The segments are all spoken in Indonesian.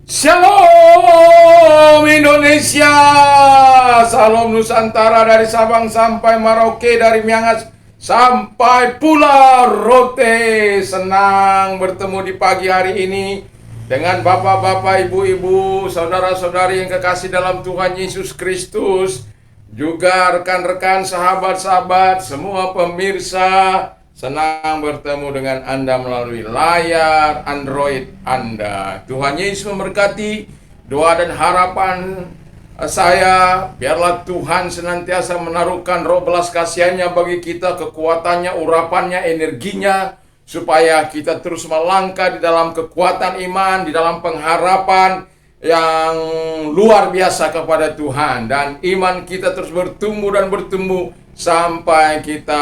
Shalom Indonesia, salam Nusantara dari Sabang sampai Merauke, dari Miangas sampai Pulau Rote. Senang bertemu di pagi hari ini dengan bapak-bapak, ibu-ibu, saudara-saudari yang kekasih dalam Tuhan Yesus Kristus, juga rekan-rekan, sahabat-sahabat, semua pemirsa. Senang bertemu dengan Anda melalui layar Android Anda. Tuhan Yesus memberkati. Doa dan harapan saya, biarlah Tuhan senantiasa menaruhkan roh belas kasihannya bagi kita, kekuatannya, urapannya, energinya, supaya kita terus melangkah di dalam kekuatan iman, di dalam pengharapan yang luar biasa kepada Tuhan. Dan iman kita terus bertumbuh dan bertumbuh sampai kita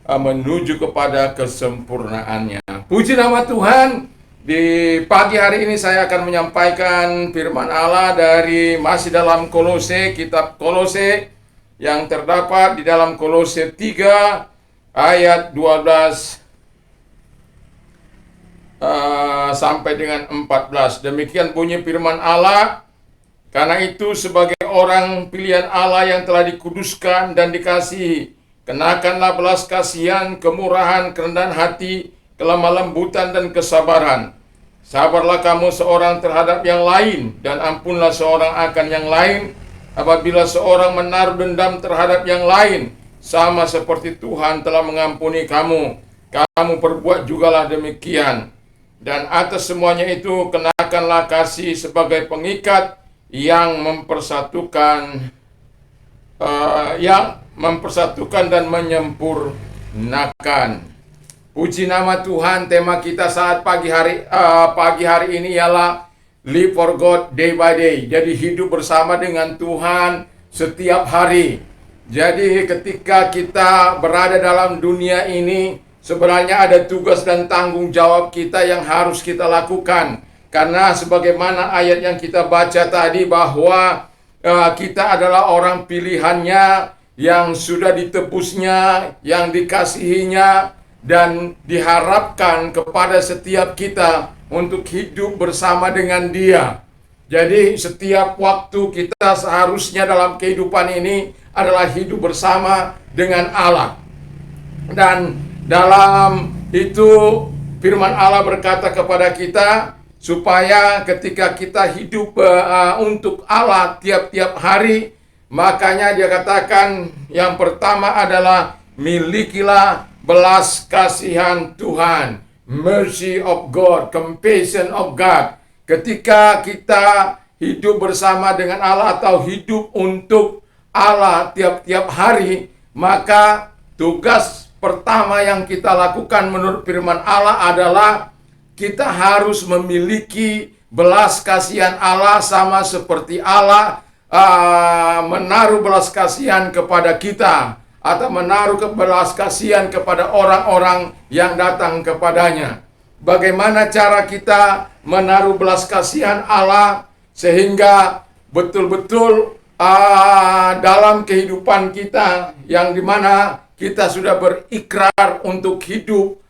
menuju kepada kesempurnaannya. Puji nama Tuhan. Di pagi hari ini saya akan menyampaikan firman Allah dari masih dalam Kolose, kitab Kolose yang terdapat di dalam Kolose 3 ayat 12 sampai dengan 14. Demikian bunyi firman Allah. Karena itu sebagai orang pilihan Allah yang telah dikuduskan dan dikasihi, kenakanlah belas kasihan, kemurahan, kerendahan hati, kelemah lembutan dan kesabaran. Sabarlah kamu seorang terhadap yang lain, dan ampunlah seorang akan yang lain. Apabila seorang menaruh dendam terhadap yang lain, sama seperti Tuhan telah mengampuni kamu, kamu perbuat jugalah demikian. Dan atas semuanya itu kenakanlah kasih sebagai pengikat yang mempersatukan dan menyempurnakan. Puji nama Tuhan. Tema kita saat pagi hari ini ialah Live for God Day by Day. Jadi hidup bersama dengan Tuhan setiap hari. Jadi ketika kita berada dalam dunia ini, sebenarnya ada tugas dan tanggung jawab kita yang harus kita lakukan. Karena sebagaimana ayat yang kita baca tadi, bahwa kita adalah orang pilihannya yang sudah ditebusnya, yang dikasihinya, dan diharapkan kepada setiap kita untuk hidup bersama dengan Dia. Jadi setiap waktu kita seharusnya dalam kehidupan ini adalah hidup bersama dengan Allah. Dan dalam itu firman Allah berkata kepada kita, supaya ketika kita hidup untuk Allah tiap-tiap hari, makanya dia katakan yang pertama adalah milikilah belas kasihan Tuhan, mercy of God, compassion of God. Ketika kita hidup bersama dengan Allah atau hidup untuk Allah tiap-tiap hari, maka tugas pertama yang kita lakukan menurut firman Allah adalah kita harus memiliki belas kasihan Allah, sama seperti Allah menaruh belas kasihan kepada kita, atau menaruh belas kasihan kepada orang-orang yang datang kepadanya. Bagaimana cara kita menaruh belas kasihan Allah sehingga betul-betul dalam kehidupan kita, yang dimana kita sudah berikrar untuk hidup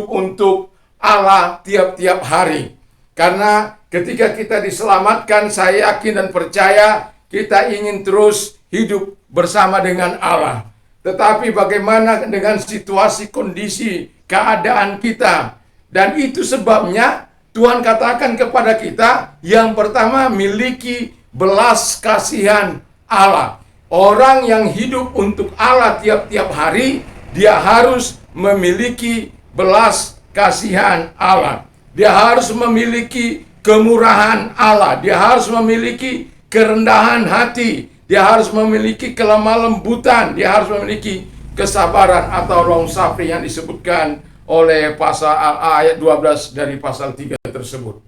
untuk Allah tiap-tiap hari. Karena ketika kita diselamatkan, saya yakin dan percaya kita ingin terus hidup bersama dengan Allah. Tetapi bagaimana dengan situasi, kondisi, keadaan kita? Dan itu sebabnya Tuhan katakan kepada kita, yang pertama, miliki belas kasihan Allah. Orang yang hidup untuk Allah tiap-tiap hari, dia harus memiliki belas kasihan Allah. Dia harus memiliki kemurahan Allah. Dia harus memiliki kerendahan hati. Dia harus memiliki kelemah lembutan. Dia harus memiliki kesabaran atau long suffering yang disebutkan oleh pasal ayat 12 dari pasal 3 tersebut.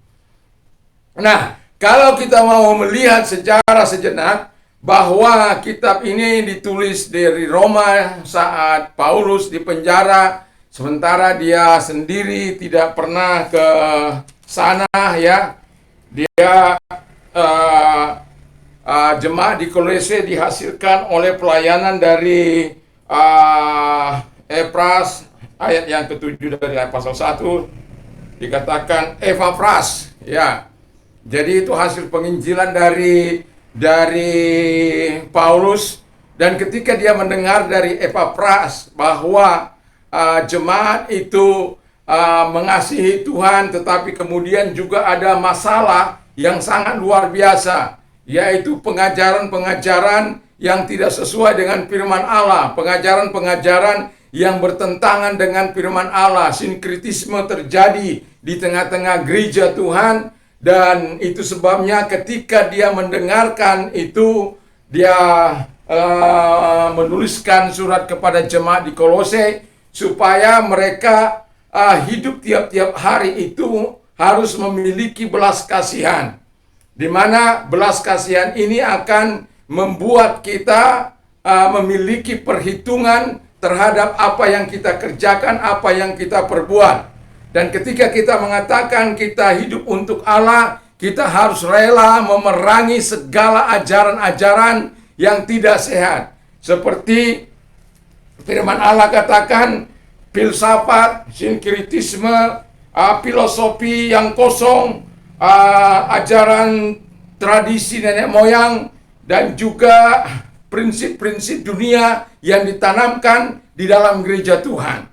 Nah, kalau kita mau melihat sejarah sejenak, bahwa kitab ini ditulis dari Roma saat Paulus di penjara, sementara dia sendiri tidak pernah ke sana, ya. Dia jemaat di Kolose dihasilkan oleh pelayanan dari Epras. Ayat yang ke-7 dari pasal 1 dikatakan Epafras, ya. Jadi itu hasil penginjilan dari Paulus. Dan ketika dia mendengar dari Epapras bahwa jemaat itu mengasihi Tuhan, tetapi kemudian juga ada masalah yang sangat luar biasa, yaitu pengajaran-pengajaran yang tidak sesuai dengan firman Allah, pengajaran-pengajaran yang bertentangan dengan firman Allah. Sinkritisme terjadi di tengah-tengah gereja Tuhan, dan itu sebabnya ketika dia mendengarkan itu, dia menuliskan surat kepada jemaat di Kolose supaya mereka hidup tiap-tiap hari itu harus memiliki belas kasihan, di mana belas kasihan ini akan membuat kita memiliki perhitungan terhadap apa yang kita kerjakan, apa yang kita perbuat. Dan ketika kita mengatakan kita hidup untuk Allah, kita harus rela memerangi segala ajaran-ajaran yang tidak sehat. Seperti firman Allah katakan, filsafat, sinkritisme, filosofi yang kosong, ajaran tradisi nenek moyang, dan juga prinsip-prinsip dunia yang ditanamkan di dalam gereja Tuhan.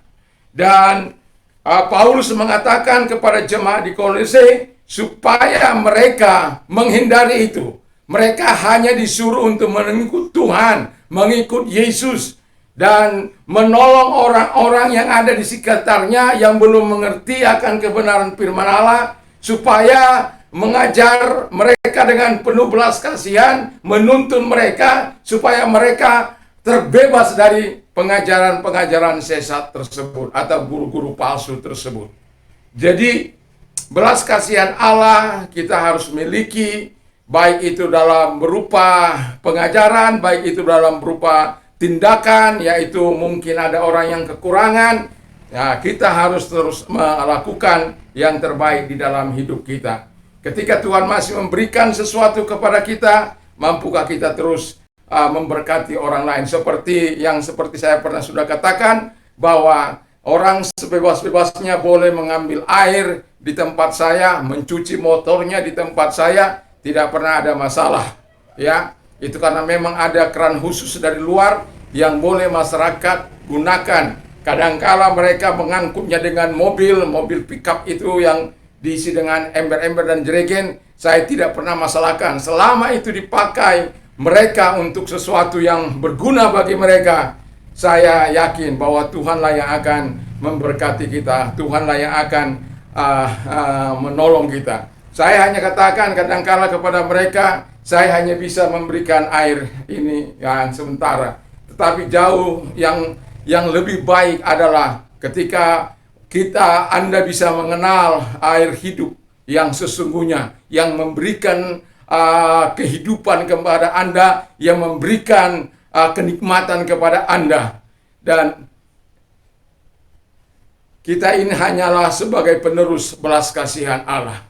Dan Paulus mengatakan kepada jemaat di Kolose supaya mereka menghindari itu. Mereka hanya disuruh untuk mengikut Tuhan, mengikut Yesus, dan menolong orang-orang yang ada di sekitarnya yang belum mengerti akan kebenaran firman Allah, supaya mengajar mereka dengan penuh belas kasihan, menuntun mereka supaya mereka terbebas dari pengajaran-pengajaran sesat tersebut atau guru-guru palsu tersebut. Jadi belas kasihan Allah kita harus miliki, baik itu dalam berupa pengajaran, baik itu dalam berupa tindakan, yaitu mungkin ada orang yang kekurangan, ya kita harus terus melakukan yang terbaik di dalam hidup kita. Ketika Tuhan masih memberikan sesuatu kepada kita, mampukah kita terus memberkati orang lain? Seperti saya pernah sudah katakan, bahwa orang sebebas-bebasnya boleh mengambil air di tempat saya, mencuci motornya di tempat saya, tidak pernah ada masalah, ya. Itu karena memang ada keran khusus dari luar yang boleh masyarakat gunakan. Kadangkala mereka mengangkutnya dengan mobil pickup itu yang diisi dengan ember-ember dan jerigen. Saya tidak pernah masalahkan selama itu dipakai mereka untuk sesuatu yang berguna bagi mereka. Saya yakin bahwa Tuhanlah yang akan memberkati kita, Tuhanlah yang akan menolong kita. Saya hanya katakan kadangkala kepada mereka, saya hanya bisa memberikan air ini yang sementara. Tetapi jauh yang lebih baik adalah ketika Anda bisa mengenal air hidup yang sesungguhnya, yang memberikan kehidupan kepada Anda, yang memberikan kenikmatan kepada Anda. Dan kita ini hanyalah sebagai penerus belas kasihan Allah.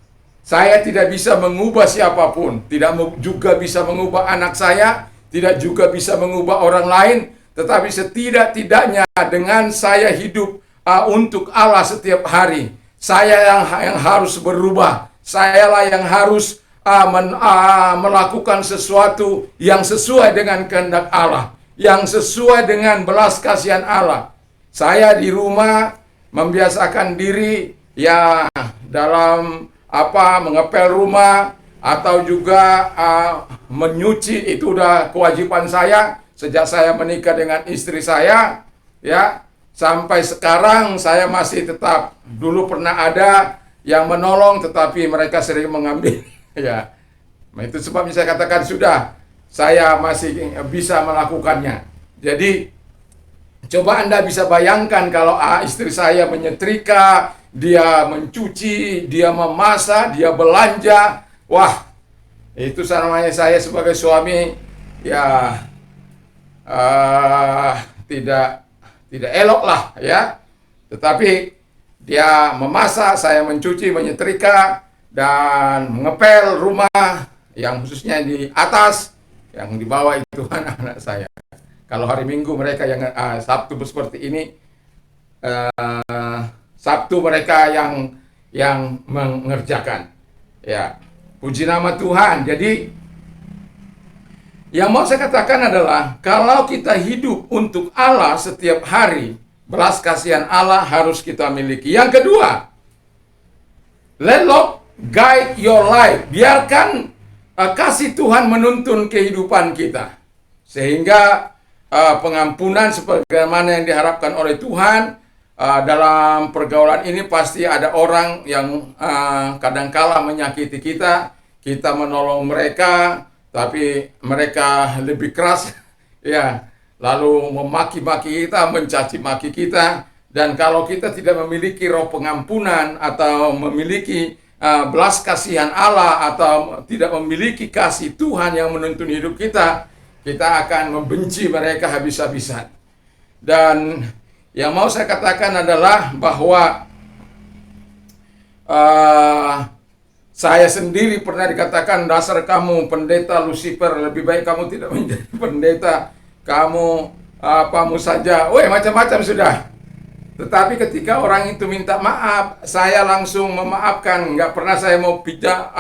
Saya tidak bisa mengubah siapapun, tidak juga bisa mengubah anak saya, tidak juga bisa mengubah orang lain, tetapi setidak-tidaknya dengan saya hidup untuk Allah setiap hari, saya yang harus berubah. Sayalah yang harus melakukan sesuatu yang sesuai dengan kehendak Allah, yang sesuai dengan belas kasihan Allah. Saya di rumah membiasakan diri ya dalam mengepel rumah atau juga menyuci, itu udah kewajiban saya sejak saya menikah dengan istri saya, ya. Sampai sekarang saya masih tetap, dulu pernah ada yang menolong tetapi mereka sering mengambil ya. Nah, itu sebabnya saya katakan sudah, saya masih bisa melakukannya. Jadi coba Anda bisa bayangkan kalau istri saya menyetrika, dia mencuci, dia memasak, dia belanja. Wah, itu namanya saya sebagai suami ya tidak elok lah ya. Tetapi dia memasak, saya mencuci, menyetrika, dan mengepel rumah, yang khususnya di atas, yang di bawah itu anak-anak saya. Kalau hari Minggu mereka yang Sabtu seperti ini, Sabtu mereka yang mengerjakan. Ya, Puji nama Tuhan. Jadi yang mau saya katakan adalah kalau kita hidup untuk Allah setiap hari, belas kasihan Allah harus kita miliki. Yang kedua, let Lord guide your life. Biarkan kasih Tuhan menuntun kehidupan kita. Sehingga pengampunan sebagaimana yang diharapkan oleh Tuhan. Dalam pergaulan ini pasti ada orang yang kadangkala menyakiti kita. Kita menolong mereka, tapi mereka lebih keras, ya. Lalu memaki-maki kita, mencaci maki kita. Dan kalau kita tidak memiliki roh pengampunan atau memiliki belas kasihan Allah atau tidak memiliki kasih Tuhan yang menuntun hidup kita, kita akan membenci mereka habis-habisan. Dan yang mau saya katakan adalah bahwa saya sendiri pernah dikatakan, dasar kamu pendeta Lucifer, lebih baik kamu tidak menjadi pendeta, kamu apamu saja, macam-macam sudah. Tetapi ketika orang itu minta maaf, saya langsung memaafkan, nggak pernah saya mau pijak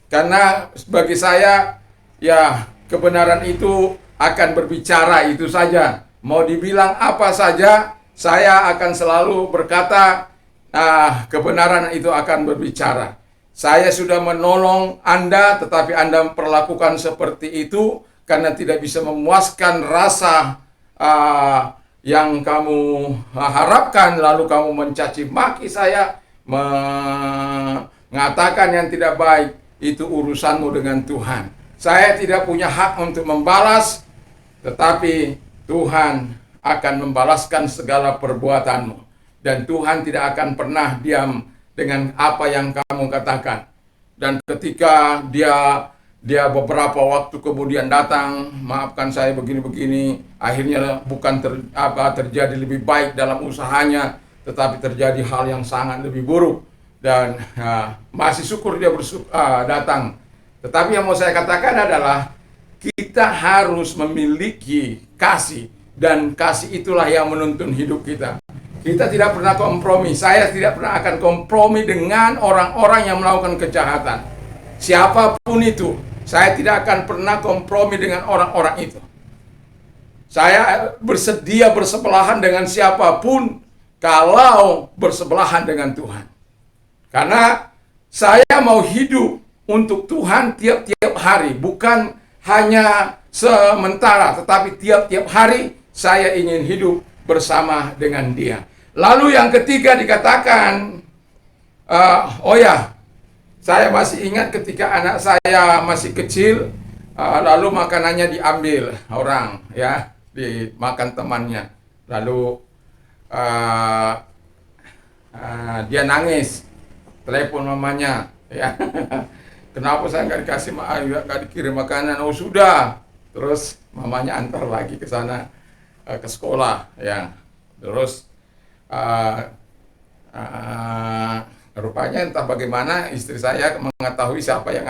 karena bagi saya ya kebenaran itu akan berbicara, itu saja. Mau dibilang apa saja, saya akan selalu berkata, kebenaran itu akan berbicara. Saya sudah menolong Anda, tetapi Anda memperlakukan seperti itu karena tidak bisa memuaskan rasa yang kamu harapkan, lalu kamu mencaci maki saya, mengatakan yang tidak baik. Itu urusanmu dengan Tuhan. Saya tidak punya hak untuk membalas, tetapi Tuhan akan membalaskan segala perbuatanmu. Dan Tuhan tidak akan pernah diam dengan apa yang kamu katakan. Dan ketika dia beberapa waktu kemudian datang, maafkan saya begini-begini, akhirnya bukan terjadi lebih baik dalam usahanya, tetapi terjadi hal yang sangat lebih buruk. Dan masih syukur dia datang. Tetapi yang mau saya katakan adalah kita harus memiliki kasih, dan kasih itulah yang menuntun hidup kita. Kita tidak pernah kompromi. Saya tidak pernah akan kompromi dengan orang-orang yang melakukan kejahatan. Siapapun itu, saya tidak akan pernah kompromi dengan orang-orang itu. Saya bersedia bersebelahan dengan siapapun kalau bersebelahan dengan Tuhan. Karena saya mau hidup untuk Tuhan tiap-tiap hari, bukan hanya sementara, tetapi tiap-tiap hari saya ingin hidup bersama dengan Dia. Lalu yang ketiga dikatakan, saya masih ingat ketika anak saya masih kecil, lalu makanannya diambil orang, ya, dimakan temannya. Lalu dia nangis, telepon mamanya, ya. Kenapa saya nggak dikasih nggak dikirim makanan? Oh sudah. Terus mamanya antar lagi ke sana, ke sekolah, ya. Terus rupanya entah bagaimana istri saya mengetahui siapa yang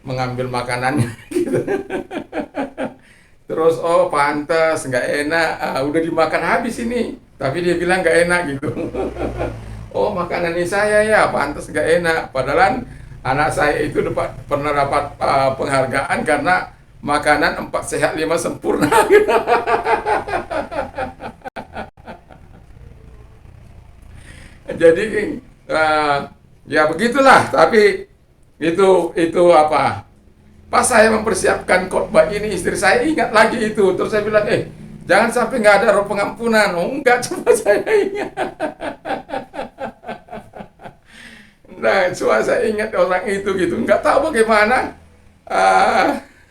mengambil makanannya. Gitu. Terus pantas nggak enak, udah dimakan habis ini, tapi dia bilang nggak enak gitu. Makanan ini saya ya, pantas nggak enak. Padahal anak saya itu pernah dapat penghargaan karena makanan 4 sehat 5 sempurna. Jadi ya begitulah. Tapi itu apa? Pas saya mempersiapkan khotbah ini, istri saya ingat lagi itu. Terus saya bilang, jangan sampai nggak ada roh pengampunan. Enggak, cuma saya ingat. Nah, cuma saya ingat orang itu gitu. Nggak tahu bagaimana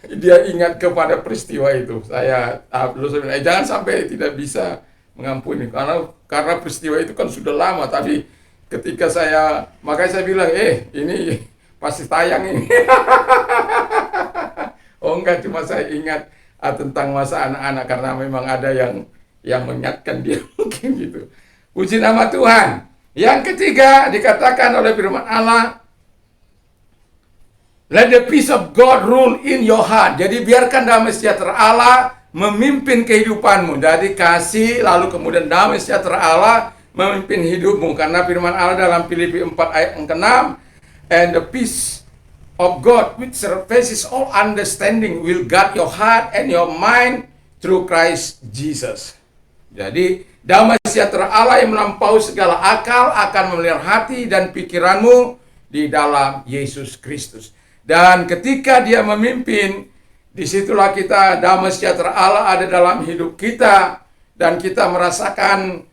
dia ingat kepada peristiwa itu. Saya bilang, jangan sampai tidak bisa mengampuni. Karena peristiwa itu kan sudah lama. Tapi ketika makanya saya bilang, ini pasti tayang ini. Enggak, cuma saya ingat tentang masa anak-anak. Karena memang ada yang mengingatkan dia mungkin gitu. Puji nama Tuhan. Yang ketiga dikatakan oleh firman Allah, let the peace of God rule in your heart. Jadi biarkan damai sejahtera Allah memimpin kehidupanmu. Jadi kasih, lalu kemudian damai sejahtera Allah memimpin hidupmu. Karena firman Allah dalam Filipi 4 ayat yang ke-6, and the peace of God, which surpasses all understanding, will guard your heart and your mind through Christ Jesus. Jadi, damai sejahtera Allah yang melampaui segala akal akan memelihara hati dan pikiranmu di dalam Yesus Kristus. Dan ketika Dia memimpin, disitulah kita, damai sejahtera Allah ada dalam hidup kita, dan kita merasakan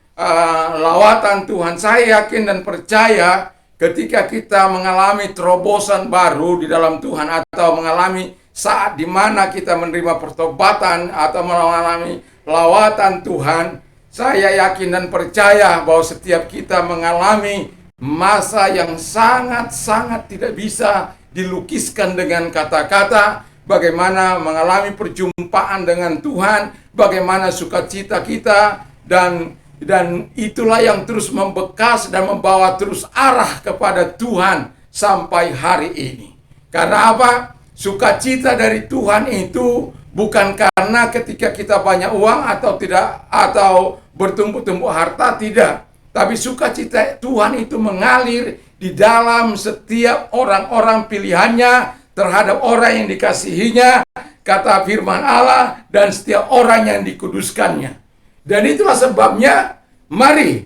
lawatan Tuhan. Saya yakin dan percaya ketika kita mengalami terobosan baru di dalam Tuhan, atau mengalami saat di mana kita menerima pertobatan atau mengalami lawatan Tuhan, saya yakin dan percaya bahwa setiap kita mengalami masa yang sangat-sangat tidak bisa dilukiskan dengan kata-kata, bagaimana mengalami perjumpaan dengan Tuhan, bagaimana sukacita kita, dan itulah yang terus membekas dan membawa terus arah kepada Tuhan sampai hari ini. Karena apa? Sukacita dari Tuhan itu bukan karena ketika kita banyak uang atau tidak, atau bertumpuk-tumpuk harta, tidak. Tapi sukacita Tuhan itu mengalir di dalam setiap orang-orang pilihannya, terhadap orang yang dikasihinya, kata firman Allah, dan setiap orang yang dikuduskannya. Dan itulah sebabnya, mari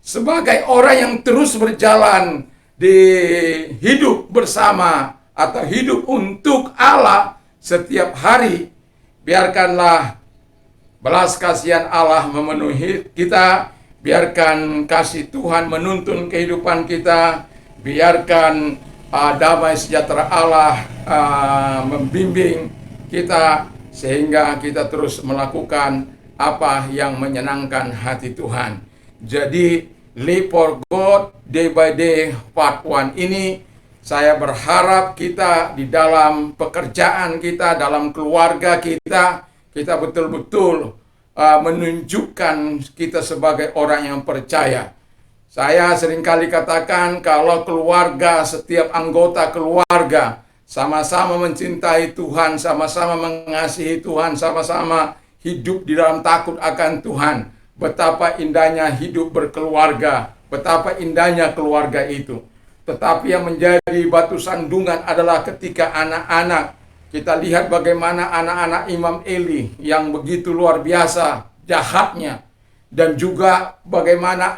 sebagai orang yang terus berjalan di hidup bersama atau hidup untuk Allah setiap hari, biarkanlah belas kasihan Allah memenuhi kita, biarkan kasih Tuhan menuntun kehidupan kita, biarkan damai sejahtera Allah membimbing kita, sehingga kita terus melakukan apa yang menyenangkan hati Tuhan. Jadi, Live for God Day by Day Part 1 ini, saya berharap kita di dalam pekerjaan kita, dalam keluarga kita, kita betul-betul menunjukkan kita sebagai orang yang percaya. Saya seringkali katakan, kalau keluarga, setiap anggota keluarga sama-sama mencintai Tuhan, sama-sama mengasihi Tuhan, sama-sama hidup di dalam takut akan Tuhan, betapa indahnya hidup berkeluarga, betapa indahnya keluarga itu. Tetapi yang menjadi batu sandungan adalah ketika anak-anak, kita lihat bagaimana anak-anak Imam Eli yang begitu luar biasa jahatnya, dan juga bagaimana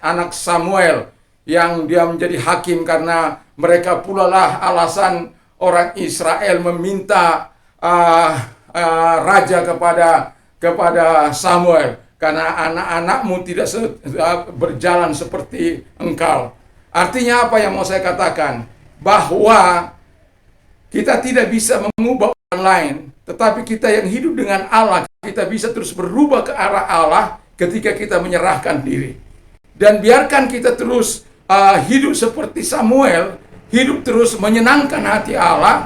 anak Samuel yang dia menjadi hakim, karena mereka pula lah alasan orang Israel meminta raja kepada Samuel, karena anak-anakmu tidak berjalan seperti engkau. Artinya apa yang mau saya katakan? Bahwa kita tidak bisa mengubah orang lain, tetapi kita yang hidup dengan Allah, kita bisa terus berubah ke arah Allah ketika kita menyerahkan diri. Dan biarkan kita terus hidup seperti Samuel, hidup terus menyenangkan hati Allah,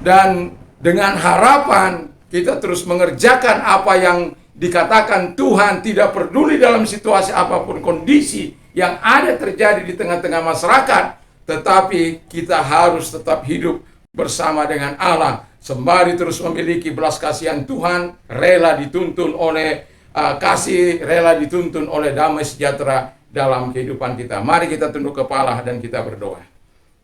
dan dengan harapan kita terus mengerjakan apa yang dikatakan Tuhan, tidak peduli dalam situasi apapun kondisi yang ada terjadi di tengah-tengah masyarakat, tetapi kita harus tetap hidup bersama dengan Allah, sembari terus memiliki belas kasihan Tuhan, rela dituntun oleh kasih, rela dituntun oleh damai sejahtera dalam kehidupan kita. Mari kita tunduk kepala dan kita berdoa.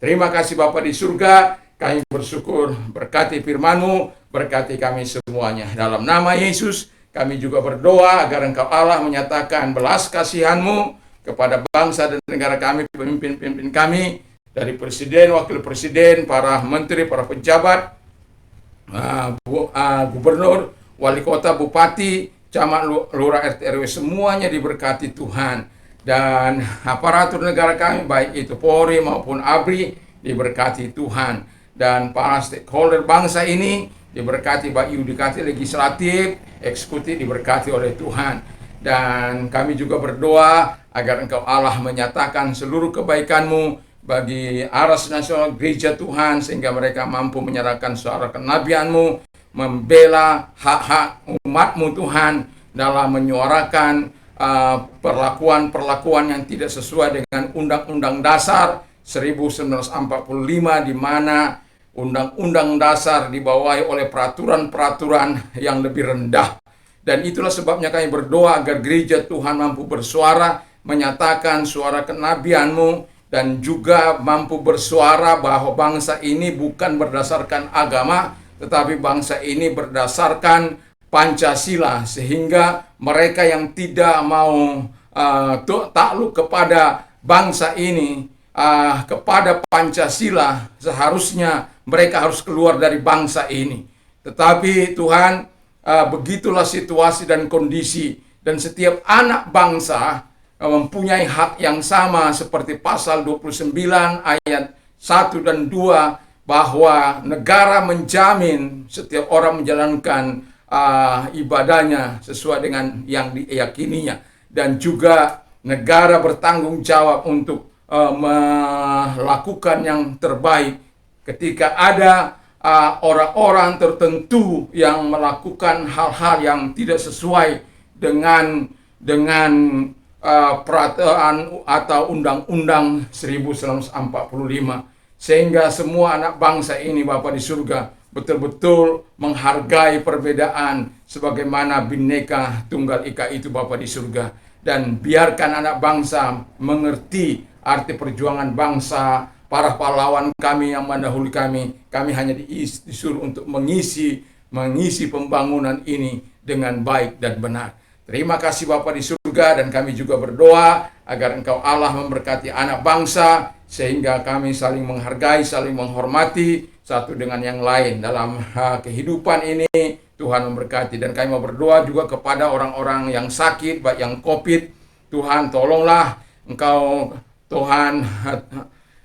Terima kasih Bapa di surga, kami bersyukur, berkati firman-Mu, berkati kami semuanya. Dalam nama Yesus, kami juga berdoa agar Engkau Allah menyatakan belas kasihan-Mu kepada bangsa dan negara kami, pemimpin-pemimpin kami, dari presiden, wakil presiden, para menteri, para pejabat, gubernur, wali kota, bupati, camat, lurah, RT, RW, semuanya diberkati Tuhan. Dan aparatur negara kami, baik itu Polri maupun ABRI, diberkati Tuhan. Dan para stakeholder bangsa ini diberkati, baik yudikatif, legislatif, eksekutif, diberkati oleh Tuhan. Dan kami juga berdoa agar Engkau Allah menyatakan seluruh kebaikan-Mu bagi Aras Nasional Gereja Tuhan, sehingga mereka mampu menyerahkan suara kenabian-Mu, membela hak-hak umat-Mu Tuhan, dalam menyuarakan perlakuan-perlakuan yang tidak sesuai dengan Undang-Undang Dasar 1945, di mana Undang-Undang Dasar dibawahi oleh peraturan-peraturan yang lebih rendah. Dan itulah sebabnya kami berdoa agar gereja Tuhan mampu bersuara, menyatakan suara kenabian-Mu dan juga mampu bersuara bahwa bangsa ini bukan berdasarkan agama, tetapi bangsa ini berdasarkan Pancasila, sehingga mereka yang tidak mau takluk kepada bangsa ini, kepada Pancasila, seharusnya mereka harus keluar dari bangsa ini. Tetapi Tuhan, begitulah situasi dan kondisi, dan setiap anak bangsa mempunyai hak yang sama seperti pasal 29 ayat 1 dan 2, bahwa negara menjamin setiap orang menjalankan ibadahnya sesuai dengan yang diyakininya, dan juga negara bertanggung jawab untuk melakukan yang terbaik ketika ada orang-orang tertentu yang melakukan hal-hal yang tidak sesuai dengan peraturan atau Undang-Undang 1945, sehingga semua anak bangsa ini, Bapa di surga, betul-betul menghargai perbedaan sebagaimana Bhinneka Tunggal Ika itu, Bapa di surga. Dan biarkan anak bangsa mengerti arti perjuangan bangsa, para pahlawan kami yang mendahului kami. Kami hanya disuruh untuk mengisi pembangunan ini dengan baik dan benar. Terima kasih Bapa di surga, dan kami juga berdoa agar Engkau Allah memberkati anak bangsa, sehingga kami saling menghargai, saling menghormati satu dengan yang lain dalam kehidupan ini. Tuhan memberkati, dan kami mau berdoa juga kepada orang-orang yang sakit, baik yang COVID. Tuhan tolonglah Engkau, Tuhan,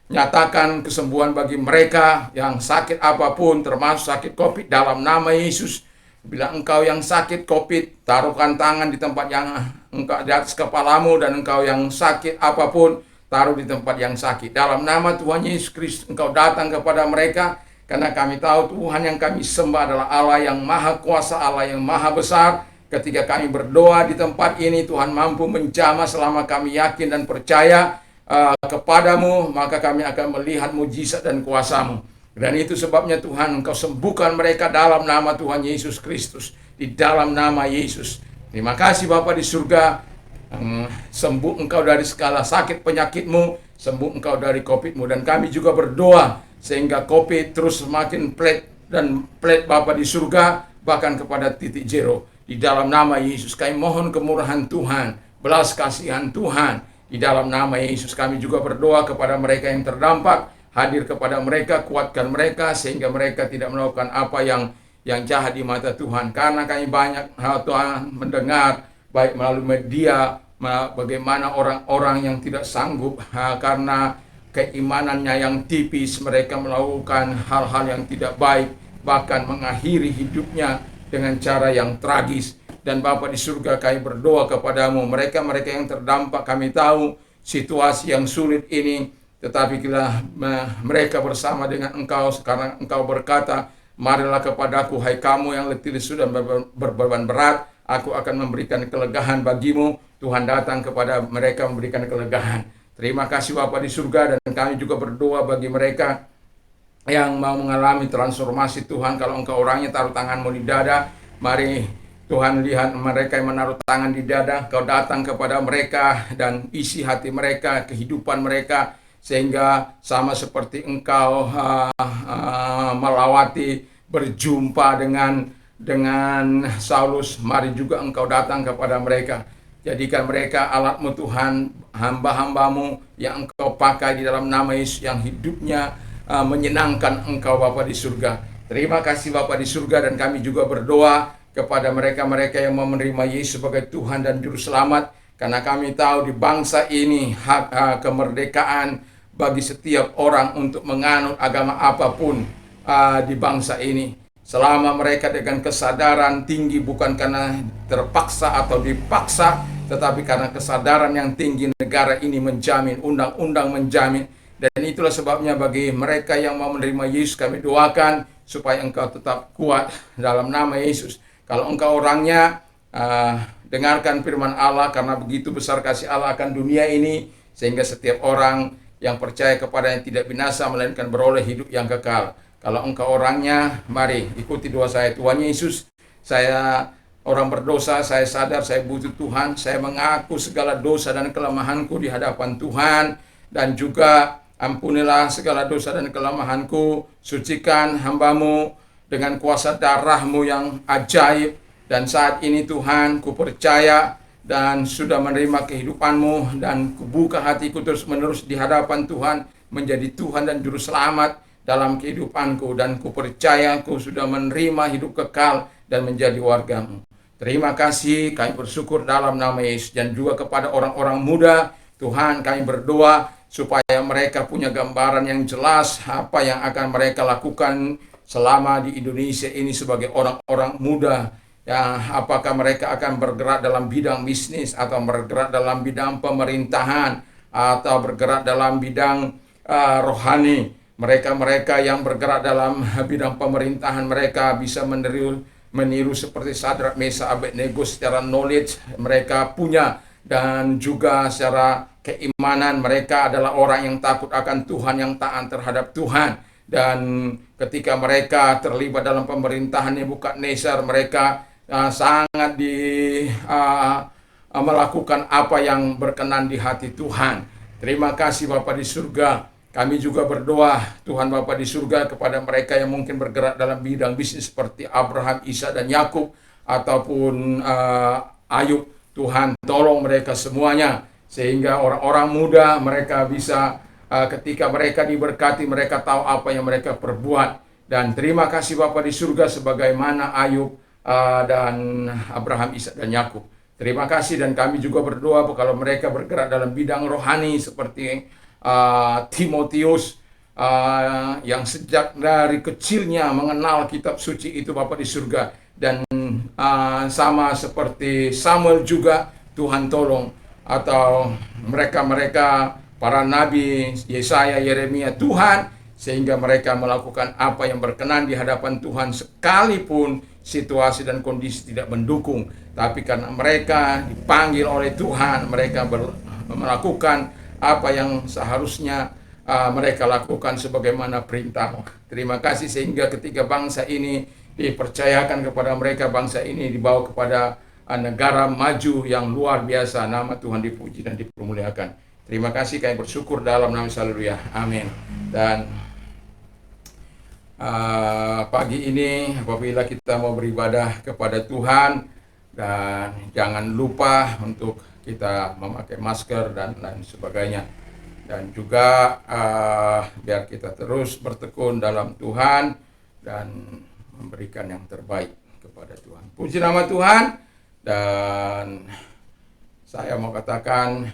nyatakan kesembuhan bagi mereka yang sakit apapun, termasuk sakit COVID, dalam nama Yesus. Bila engkau yang sakit COVID, taruhkan tangan di tempat yang engkau di atas kepalamu, dan engkau yang sakit apapun, taruh di tempat yang sakit. Dalam nama Tuhan Yesus Kristus, engkau datang kepada mereka, karena kami tahu Tuhan yang kami sembah adalah Allah yang maha kuasa, Allah yang maha besar. Ketika kami berdoa di tempat ini, Tuhan mampu menjamah selama kami yakin dan percaya kepadamu, maka kami akan melihat mujizat dan kuasa-Mu. Dan itu sebabnya Tuhan, Engkau sembuhkan mereka dalam nama Tuhan Yesus Kristus, di dalam nama Yesus. Terima kasih Bapa di surga, sembuh Engkau dari segala sakit penyakitmu, sembuh Engkau dari COVID-mu. Dan kami juga berdoa sehingga COVID terus semakin pelet Bapa di surga, bahkan kepada titik zero. Di dalam nama Yesus kami mohon kemurahan Tuhan, belas kasihan Tuhan. Di dalam nama Yesus kami juga berdoa kepada mereka yang terdampak, hadir kepada mereka, kuatkan mereka sehingga mereka tidak melakukan apa yang jahat di mata Tuhan. Karena kami banyak Tuhan mendengar baik melalui media bagaimana orang-orang yang tidak sanggup karena keimanannya yang tipis, mereka melakukan hal-hal yang tidak baik, bahkan mengakhiri hidupnya dengan cara yang tragis. Dan Bapa di surga, kami berdoa kepadamu, mereka-mereka yang terdampak, kami tahu situasi yang sulit ini, tetapi bila mereka bersama dengan Engkau, sekarang Engkau berkata, marilah kepadaku, hai kamu yang letih lesu dan berbeban berat, aku akan memberikan kelegaan bagimu. Tuhan datang kepada mereka memberikan kelegaan. Terima kasih Bapa di surga, dan kami juga berdoa bagi mereka yang mau mengalami transformasi Tuhan. Kalau Engkau orangnya, taruh tanganmu di dada, mari Tuhan lihat mereka yang menaruh tangan di dada, Kau datang kepada mereka dan isi hati mereka, kehidupan mereka, sehingga sama seperti Engkau melawati, berjumpa dengan Saulus, mari juga Engkau datang kepada mereka. Jadikan mereka alat-Mu Tuhan, hamba-hamba-Mu yang Engkau pakai di dalam nama Yesus, yang hidupnya menyenangkan Engkau Bapa di surga. Terima kasih Bapa di surga, dan kami juga berdoa kepada mereka-mereka yang mau menerima Yesus sebagai Tuhan dan Juru Selamat, karena kami tahu di bangsa ini hak kemerdekaan bagi setiap orang untuk menganut agama apapun di bangsa ini, selama mereka dengan kesadaran tinggi, bukan karena terpaksa atau dipaksa, tetapi karena kesadaran yang tinggi. Negara ini menjamin, undang-undang menjamin, dan itulah sebabnya bagi mereka yang mau menerima Yesus, kami doakan supaya engkau tetap kuat dalam nama Yesus. Kalau engkau orangnya, dengarkan firman Allah, karena begitu besar kasih Allah akan dunia ini, sehingga setiap orang yang percaya kepadanya tidak binasa, melainkan beroleh hidup yang kekal. Kalau engkau orangnya, mari ikuti doa saya. Tuhan Yesus, saya orang berdosa, saya sadar saya butuh Tuhan, saya mengaku segala dosa dan kelemahanku di hadapan Tuhan, dan juga ampunilah segala dosa dan kelemahanku, sucikan hamba-Mu dengan kuasa darah-Mu yang ajaib. Dan saat ini Tuhan, ku percaya dan sudah menerima kehidupan-Mu, dan kubuka hatiku terus menerus di hadapan Tuhan, menjadi Tuhan dan Juru Selamat dalam kehidupanku, dan ku percaya ku sudah menerima hidup kekal dan menjadi warga-Mu. Terima kasih, kami bersyukur dalam nama Yesus. Dan juga kepada orang-orang muda, Tuhan, kami berdoa supaya mereka punya gambaran yang jelas apa yang akan mereka lakukan selama di Indonesia ini sebagai orang-orang muda. Ya, apakah mereka akan bergerak dalam bidang bisnis, atau bergerak dalam bidang pemerintahan, atau bergerak dalam bidang rohani. Mereka-mereka yang bergerak dalam bidang pemerintahan, mereka bisa meniru seperti Sadrak, Mesa, Abednego secara knowledge mereka punya, dan juga secara keimanan mereka adalah orang yang takut akan Tuhan, yang taat terhadap Tuhan. Dan ketika mereka terlibat dalam pemerintahan Nebukadnezar, mereka sangat melakukan apa yang berkenan di hati Tuhan. Terima kasih Bapa di surga. Kami juga berdoa, Tuhan Bapa di surga, kepada mereka yang mungkin bergerak dalam bidang bisnis seperti Abraham, Ishak, dan Yakub, ataupun Ayub. Tuhan, tolong mereka semuanya, sehingga orang-orang muda mereka bisa, ketika mereka diberkati, mereka tahu apa yang mereka perbuat. Dan terima kasih Bapa di surga, sebagaimana Ayub dan Abraham, Ishak, dan Yakub. Terima kasih. Dan kami juga berdoa kalau mereka bergerak dalam bidang rohani seperti Timotius, yang sejak dari kecilnya mengenal kitab suci itu Bapa di surga, dan sama seperti Samuel juga, Tuhan tolong, atau mereka-mereka para nabi Yesaya, Yeremia, Tuhan, sehingga mereka melakukan apa yang berkenan di hadapan Tuhan sekalipun situasi dan kondisi tidak mendukung. Tapi karena mereka dipanggil oleh Tuhan, mereka melakukan apa yang seharusnya mereka lakukan sebagaimana perintah-Mu. Terima kasih, sehingga ketika bangsa ini dipercayakan kepada mereka, bangsa ini dibawa kepada negara maju yang luar biasa. Nama Tuhan dipuji dan dipermuliakan. Terima kasih, kami bersyukur dalam nama Yesus. Haleluya. Amin. Dan pagi ini apabila kita mau beribadah kepada Tuhan, dan jangan lupa untuk kita memakai masker dan lain sebagainya. Dan juga biar kita terus bertekun dalam Tuhan dan memberikan yang terbaik kepada Tuhan. Puji nama Tuhan. Dan saya mau katakan,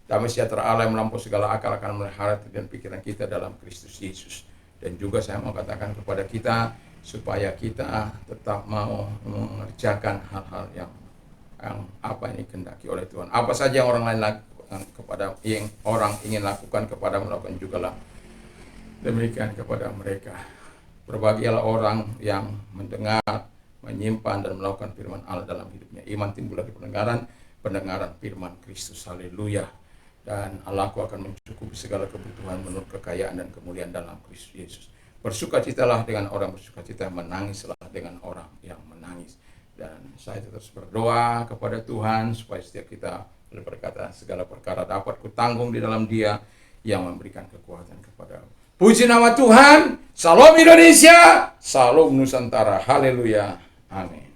damai sejahtera Allah yang melampaui segala akal akan memelihara hati dan pikiran kita dalam Kristus Yesus. Dan juga saya mau katakan kepada kita, supaya kita tetap mau mengerjakan hal-hal yang apa yang dikehendaki oleh Tuhan. Apa saja yang orang lain lakukan kepada, yang orang ingin lakukan kepada, melakukan jugalah demikian kepada mereka. Berbahagialah orang yang mendengar, menyimpan, dan melakukan firman Allah dalam hidupnya. Iman timbul dari pendengaran firman Kristus. Haleluya. Dan Allahku akan mencukupi segala kebutuhan menurut kekayaan dan kemuliaan dalam Kristus Yesus. Bersukacitalah dengan orang bersukacita, menangislah dengan orang yang menangis. Dan saya terus berdoa kepada Tuhan supaya setiap kita berkata segala perkara dapat kutanggung di dalam Dia yang memberikan kekuatan kepada. Puji nama Tuhan. Salam Indonesia, salam Nusantara. Haleluya. Amin.